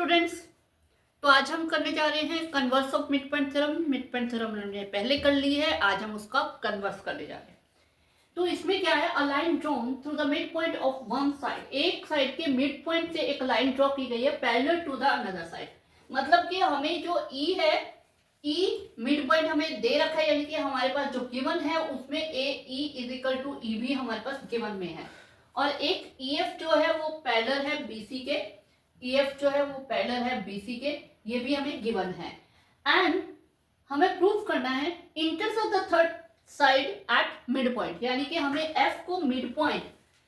Students, तो आज हम करने जा रहे हैं converse of mid point theorem. Mid point theorem हमने पहले कर ली है, आज हम उसका कन्वर्स करने जा रहे हैं। तो इसमें क्या है, a line drawn through the mid point of one side, एक साइड के मिड पॉइंट से एक लाइन ड्रॉ की गई है parallel to the another side. मतलब कि हमें जो ई है, ई मिड पॉइंट हमें दे रखा है, यानी कि हमारे पास जो गिवन है उसमें ए ई इज इक्वल टू ई भी हमारे पास गिवन में है, और एक ई एफ जो है वो पैरेलल है बीसी के, EF जो है वो पैरेलल है BC के, ये भी हमें गिवन है। एंड हमें प्रूफ करना है intersect the third side at mid point, यानी कि हमें F को मिड पॉइंट,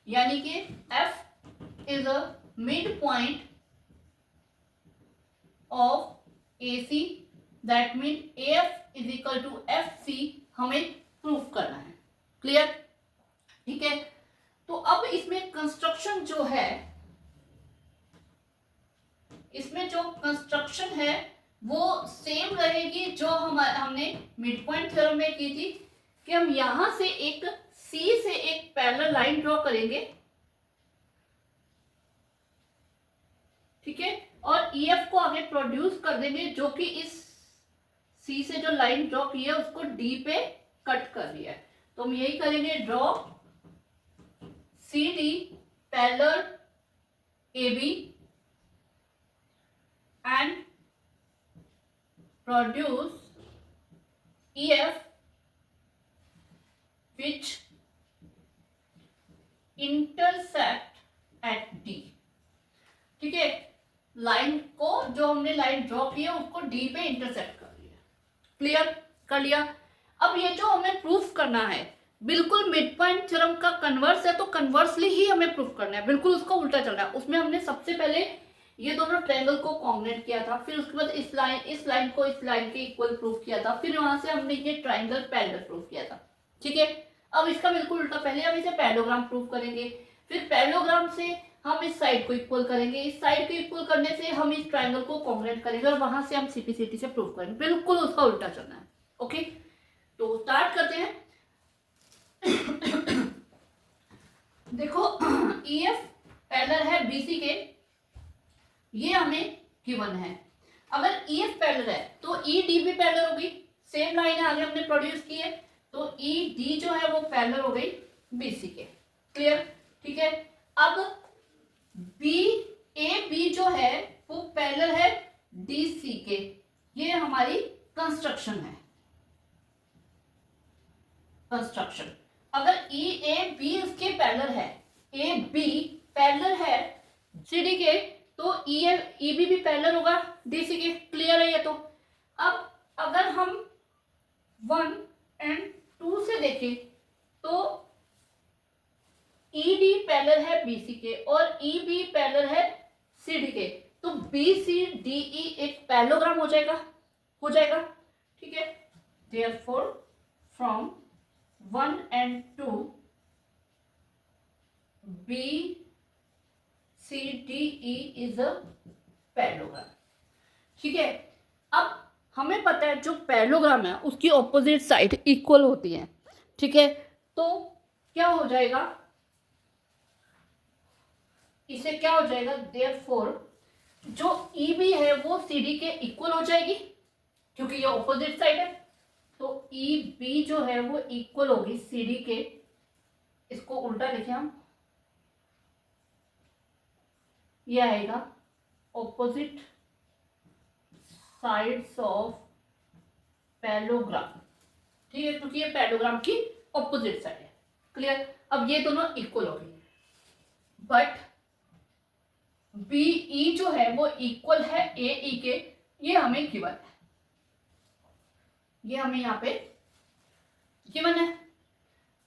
यानी कि F is a mid point of AC, that mean AF is equal to FC हमें प्रूफ करना है। क्लियर? ठीक है। तो अब इसमें कंस्ट्रक्शन जो है, इसमें जो कंस्ट्रक्शन है वो सेम रहेगी जो हमने मिड पॉइंट थ्योरम में की थी, कि हम यहां से एक सी से एक पैरेलल लाइन ड्रॉ करेंगे, ठीक है, और ईएफ को आगे प्रोड्यूस कर देंगे, जो कि इस सी से जो लाइन ड्रॉ की है उसको डी पे कट कर दिया है। तो हम यही करेंगे, draw C D parallel A B and produce EF which intersect at D। ठीक है, लाइन को, जो हमने लाइन ड्रॉ की है उसको D पे इंटरसेक्ट कर दिया। क्लियर कर लिया? अब ये जो हमें प्रूफ करना है बिल्कुल मिड पॉइंट थ्योरम का कन्वर्स है, तो कन्वर्सली ही हमें प्रूफ करना है, बिल्कुल उसका उल्टा चल रहा है। उसमें हमने सबसे पहले ये दोनों ट्रायंगल को कॉम्बिनेट किया था, फिर उसके बाद इस लाइन को इस लाइन के इक्वल प्रूफ किया था, फिर वहां से हमने ये ट्रायंगल पैरेलल प्रूफ किया था। ठीक है, अब इसका बिल्कुल उल्टा, पहले हम इसे पैरेललोग्राम प्रूफ करेंगे, फिर पैरेललोग्राम से हम इस साइड को इक्वल करेंगे, इस साइड को इक्वल करने से हम इस ट्रायंगल को कॉम्बिनेट करेंगे, और वहां से हम सीपीसीटी से प्रूफ करेंगे। बिल्कुल उसका उल्टा चलना है। ओके, तो स्टार्ट करते हैं। देखो, EF पैरेलल है BC के, ये हमें गिवन है। अगर EF पैरेलल है तो ED भी पैरेलल होगी, सेम लाइन आगे हमने प्रोड्यूस की है, तो ED जो है वो पैरेलल हो गई BC के। क्लियर? ठीक है। अब AB जो है वो पैरेलल है DC के, ये हमारी कंस्ट्रक्शन है। कंस्ट्रक्शन, अगर EAB उसके पैरेलल है, AB पैरेलल है CD के, तो EB भी पैरेलल होगा DC के। क्लियर है ये? तो अब अगर हम 1 और 2 से देखें तो ED पैरेलल है BC के और EB पैरेलल है CD के, तो BCDE एक पैरेललोग्राम हो जाएगा, ठीक है। Therefore from 1 and 2 BCDE is a parallelogram. ठीक है। अब हमें पता है जो पैरेललोग्राम है उसकी ऑपोजिट साइड इक्वल होती है। ठीक है, तो क्या हो जाएगा, इसे क्या हो जाएगा, therefore जो EB है वो CD के इक्वल हो जाएगी, क्योंकि ये ऑपोजिट साइड है, तो EB जो है वो इक्वल होगी CD के। इसको उल्टा लिखे हम, ये आएगा ऑपोजिट साइड्स ऑफ पैरेललोग्राम। ठीक है, क्योंकि ये पैरेललोग्राम की ऑपोजिट साइड है। क्लियर? अब ये दोनों इक्वल हो गई, बट BE जो है वो इक्वल है AE के, ये हमें गिवन है, ये हमें यहाँ पे गिवन है।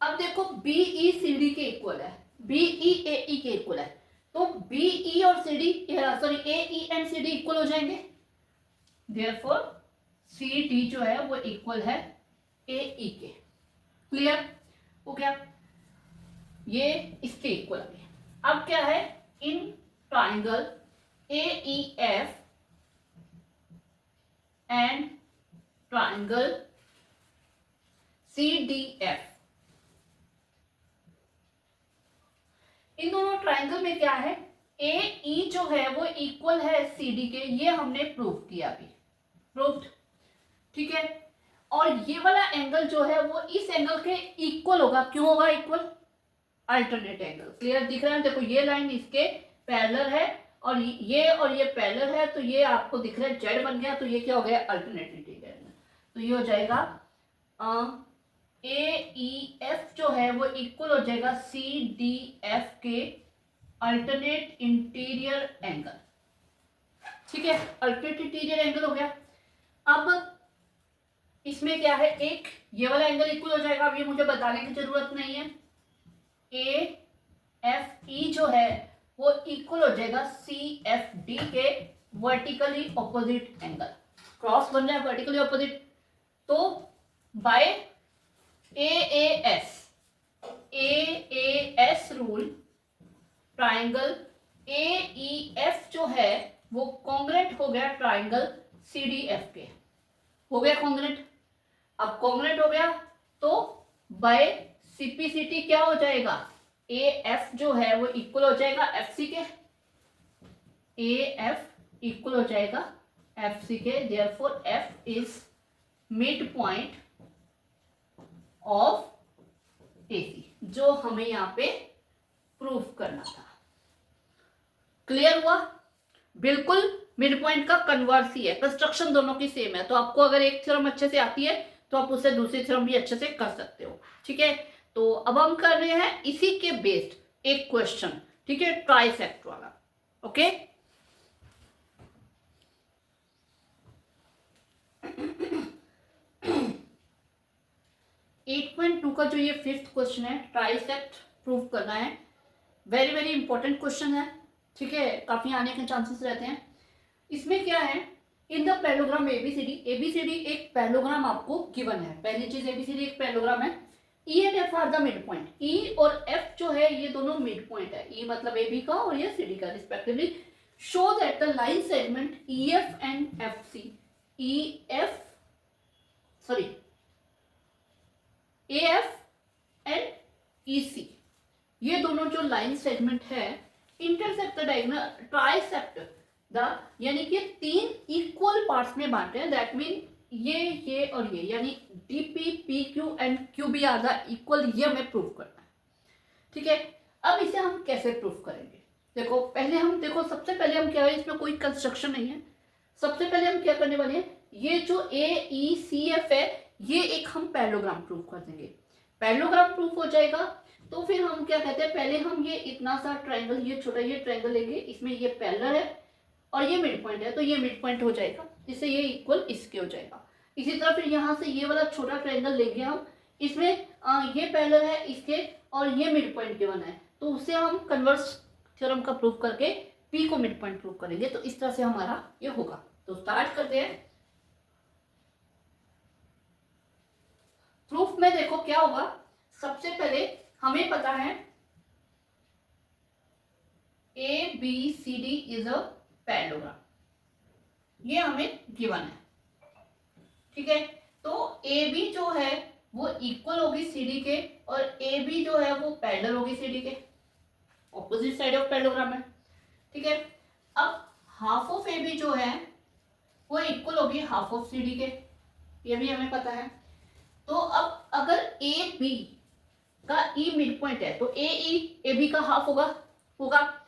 अब देखो, BE CD के इक्वल है, BE AE के इक्वल है, तो BE और CD, sorry AE and CD equal हो जाएंगे। Therefore CD जो है वो इक्वल है AE के। क्लियर हो गया? ये इसके इक्वल है। अब क्या है, in triangle AEF and triangle CDF, इन दोनों ट्राइंगल में क्या है, ए ई जो है वो इक्वल है सी डी के, ये हमने प्रूव किया अभी, प्रूव्ड, ठीक है। और ये वाला एंगल जो है वो इस एंगल के इक्वल होगा। क्यों होगा इक्वल? Alternate angle. क्लियर दिख रहा है? देखो ये लाइन इसके पैरेलल है और ये पैरेलल है, तो ये आपको दिख रहा है जेड बन गया, तो ये क्या हो गया? Alternate integral. तो ये हो जाएगा ए ई एफ जो है वो इक्वल हो जाएगा सी डी एफ के अल्टरनेट इंटीरियर एंगल, ठीक है। अल्टरनेट इंटीरियर एंगल हो गया। अब इसमें क्या है, एक ये वाला एंगल इक्वल हो जाएगा। अब ये मुझे बताने की जरूरत नहीं है। ए एफ ई जो है वो इक्वल हो जाएगा सी एफ डी के वर्टिकली ऑपोजिट एंगल। क्रॉस बन रहा है वर्टिकली ऑपोजिट, तो by A S rule triangle A E F जो है वो कॉन्ग्रेंट हो गया ट्राइंगल सी डी एफ के। हो गया कॉन्ग्रेंट। अब कॉन्ग्रेंट हो गया तो बाय सीपीसीटी क्या हो जाएगा? ए एफ जो है वो इक्वल हो जाएगा एफ सी के। ए एफ इक्वल हो जाएगा एफ सी के, therefore F is mid point of AC, जो हमें यहाँ पे प्रूफ करना था। क्लियर हुआ? बिल्कुल मिड पॉइंट का कन्वर्स ही है, कंस्ट्रक्शन दोनों की सेम है। तो आपको अगर एक थ्योरम अच्छे से आती है तो आप उससे दूसरी थ्योरम भी अच्छे से कर सकते हो, ठीक है। तो अब हम कर रहे हैं इसी के बेस्ड एक क्वेश्चन, ठीक है, ट्राइसेप्ट वाला। ओके, 8.2 का जो ये 5th क्वेश्चन है, ट्राइसेप्ट प्रूव करना है। वेरी वेरी इंपॉर्टेंट क्वेश्चन है, ठीक है, काफी आने के चांसेस रहते हैं। इसमें क्या है, इन द पैरेललोग्राम एबीसीडी एक पैरेललोग्राम आपको गिवन है। पहली चीज एबीसीडी एक पैरेललोग्राम है। E and F are the mid point. E और एफ जो है ये दोनों मिड पॉइंट है। ई मतलब ए बी का और ये सी डी का respectively. Show that the line segment E F and F C, E F sorry A F and E C, ये दोनों जो लाइन सेगमेंट है intercept the diagonal trisect the, यानी कि 3 इक्वल पार्ट्स में बांटे हैं। दैट मीन ये और ये, यानी D P P Q and Q B are the equal, ये हमें प्रूव करना है, ठीक है। अब इसे हम कैसे प्रूव करेंगे? देखो पहले हम सबसे पहले हम क्या है, इसमें कोई कंस्ट्रक्शन नहीं है। सबसे पहले हम क्या करने वाले हैं, ये जो ए ई सी एफ है ये एक हम पैरेललोग्राम प्रूव कर देंगे। पैरेललोग्राम प्रूव हो जाएगा तो फिर हम क्या कहते हैं, पहले हम ये इतना सा ट्रायंगल, ये छोटा ये ट्रायंगल लेंगे, इसमें ये पैरेलल है और ये मिड पॉइंट है, तो ये मिड पॉइंट हो जाएगा, जिससे ये इक्वल इसके हो जाएगा। इसी तरह फिर यहाँ से ये वाला छोटा ट्रायंगल लेंगे हम, इसमें ये पैरेलल है इसके और ये मिड पॉइंट गिवन है, तो उससे हम कन्वर्स थ्योरम का प्रूव करके पी को मिड पॉइंट प्रूव करेंगे। तो इस तरह से हमारा ये होगा। तो स्टार्ट करते हैं प्रूफ में। देखो क्या होगा, सबसे पहले हमें पता है A B C D is a parallelogram, ये हमें गिवन है, ठीक है। तो ए बी जो है वो इक्वल होगी सी डी के और ए बी जो है वो पैरेलल होगी सी डी के, ऑपोजिट साइड ऑफ पैरेललोग्राम है, ठीक है। अब हाफ ऑफ ए बी जो है वो इक्वल होगी हाफ ऑफ सी डी के, ये भी हमें पता है। तो अब अगर ए बी का ई मिड पॉइंट है तो ए ई ए बी का हाफ होगा।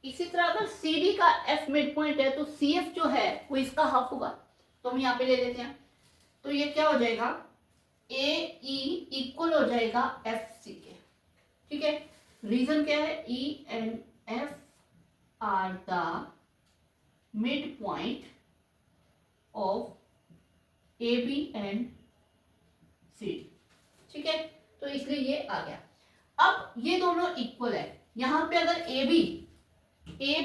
इसी तरह अगर सी डी का एफ मिड पॉइंट है तो सी एफ जो है वो इसका हाफ होगा। तो हम यहाँ पे ले लेते हैं, तो ये क्या हो जाएगा, ए ई इक्वल हो जाएगा एफ सी के, ठीक है। रीजन क्या है, E and F are the mid point of A B and C, ठीक है। तो इसलिए ये आ गया। अब ये दोनों इक्वल है, यहाँ पे अगर ए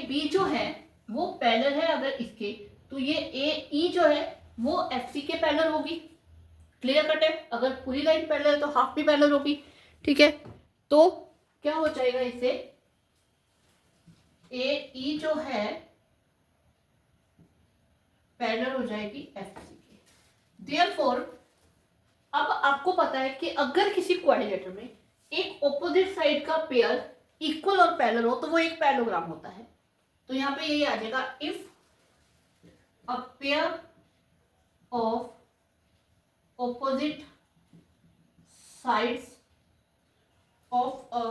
बी जो है वो पैरेलल है अगर इसके, तो ये ए ई जो है वो एफ सी के पैरेलल होगी। क्लियर कट है? अगर पूरी लाइन पैरेलल है तो हाफ भी पैरेलल होगी, ठीक है। तो क्या हो जाएगा, इससे ए ई जो है पैरेलल हो जाएगी एफ सी के। देयरफॉर अब आपको पता है कि अगर किसी क्वाड्रिलेटरल में एक ऑपोजिट साइड का पेयर इक्वल और पैरेलल हो तो वो एक पैरेललोग्राम होता है। तो यहाँ पे यही आ जाएगा, if a pair of opposite sides of a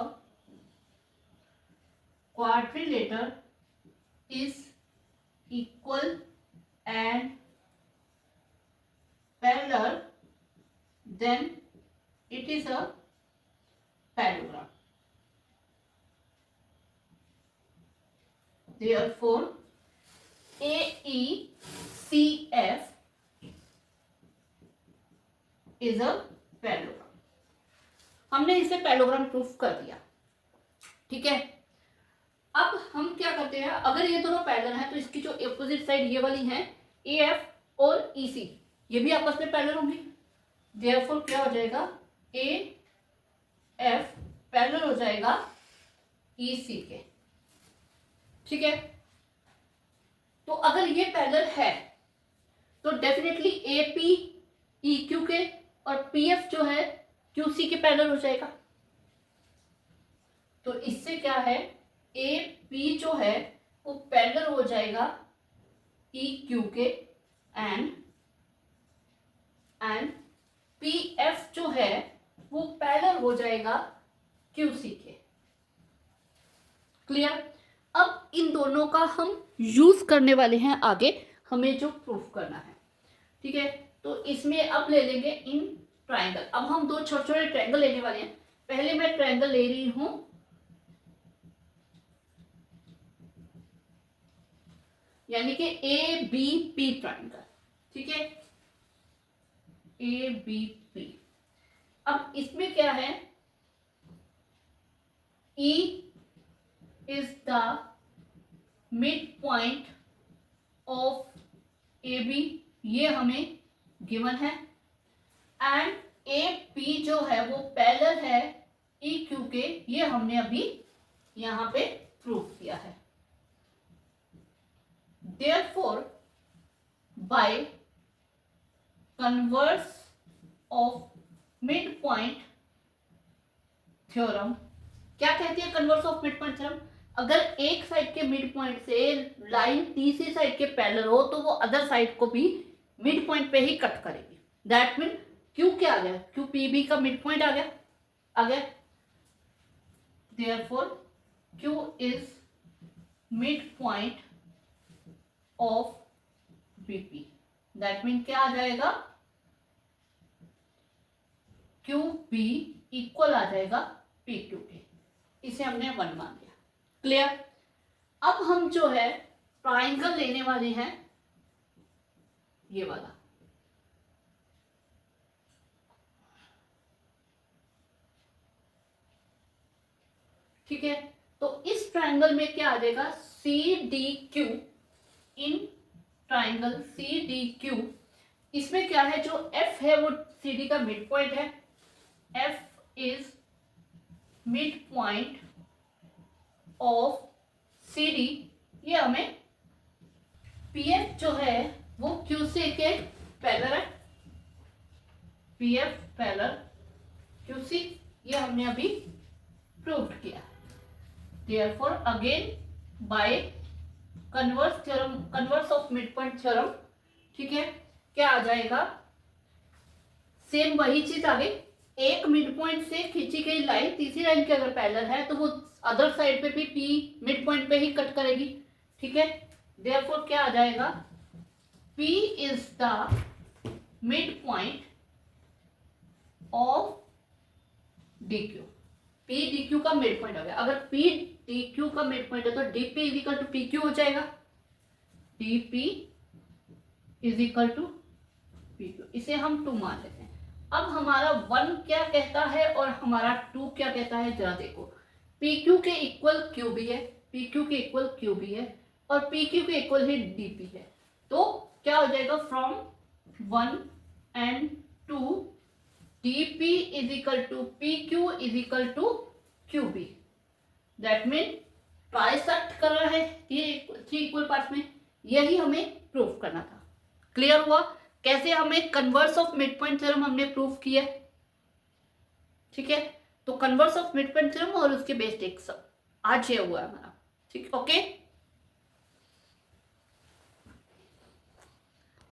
quadrilateral is equal and parallel, then it is a parallelogram. Therefore, AECF is a parallelogram. हमने इसे पैरेललोग्राम प्रूफ कर दिया, ठीक है। अब हम क्या करते हैं, अगर ये दोनों पैरेलल हैं तो इसकी जो अपोजिट साइड ये वाली है AF और EC, ये भी आपस में पैरेलल होंगी। देयरफॉर क्या हो जाएगा, AF पैरेलल हो जाएगा EC के, ठीक है। तो अगर ये पैरेलल है तो डेफिनेटली AP EQ के और PF जो है QC के पैरेलल हो जाएगा। तो इससे क्या है, AP जो है वो पैरेलल हो जाएगा EQ के एंड PF जो है वो पैरेलल हो जाएगा QC के। क्लियर। अब इन दोनों का हम यूज करने वाले हैं आगे, हमें जो प्रूफ करना है, ठीक है। तो इसमें अब ले लेंगे इन ट्रायंगल। अब हम दो छोटे छोटे ट्रायंगल लेने वाले हैं। पहले मैं ट्रायंगल ले रही हूं, यानी कि ABP ट्रायंगल, ठीक है, ABP। अब इसमें क्या है, E is the midpoint of AB, ये हमें गिवन है, एंड AP जो है वो पैरेलल है EQ के, ये हमने अभी यहां पे प्रूफ किया है। Therefore, by converse of midpoint theorem, क्या कहती है converse of mid point theorem, अगर एक साइड के मिड पॉइंट से लाइन तीसरी साइड के पैरेलल हो तो वो अदर साइड को भी मिड पॉइंट पे ही कट करेगी। दैट मीन क्यू क्या आ गया, क्यू पीबी का मिड पॉइंट आ गया। Therefore Q is mid point of BP. That mean क्या आ जाएगा, क्यू बी इक्वल आ जाएगा पी क्यू के। इसे हमने 1 मान लिया। क्लियर। अब हम जो है ट्राइंगल लेने वाले हैं, ये वाला, ठीक है। तो इस ट्राइंगल में क्या आ जाएगा, CDQ, इन ट्राइंगल CDQ, इसमें क्या है, जो F है वो CD का मिड पॉइंट है। F is mid point of CD, ये हमें PF जो है वो QC के पैरेलल है, PF पैरेलल QC, ये हमने अभी प्रूव किया। Therefore again by converse theorem, converse of mid point theorem, ठीक है, क्या आ जाएगा, सेम वही चीज आ गई। एक मिड पॉइंट से खींची गई लाइन तीसरी लाइन के अगर पैरेलल है तो वो अदर साइड पे भी P मिड पॉइंट पे ही कट करेगी, ठीक है। देयरफॉर क्या आ जाएगा, P is the mid point of DQ। P DQ का मिड पॉइंट हो गया। अगर P DQ का मिड पॉइंट है तो DP is equal to PQ हो जाएगा, DP is equal to PQ। इसे हम 2 मान लेते हैं। अब हमारा 1 क्या कहता है और हमारा 2 क्या कहता है, जरा देखो। PQ के इक्वल QB है, PQ के इक्वल QB है और PQ के इक्वल ही DP है। तो क्या हो जाएगा, from 1 and 2 DP is equal to PQ is equal to QB। That mean trisect कर रहा है ये 3 इक्वल पार्ट्स में, यही हमें प्रूफ करना था। क्लियर हुआ कैसे हमें converse of mid point theorem हमने प्रूफ किया, ठीक है। तो converse of mid point theorem और उसके बेस्ड एक सब आज ये हुआ हमारा, ठीक, ओके।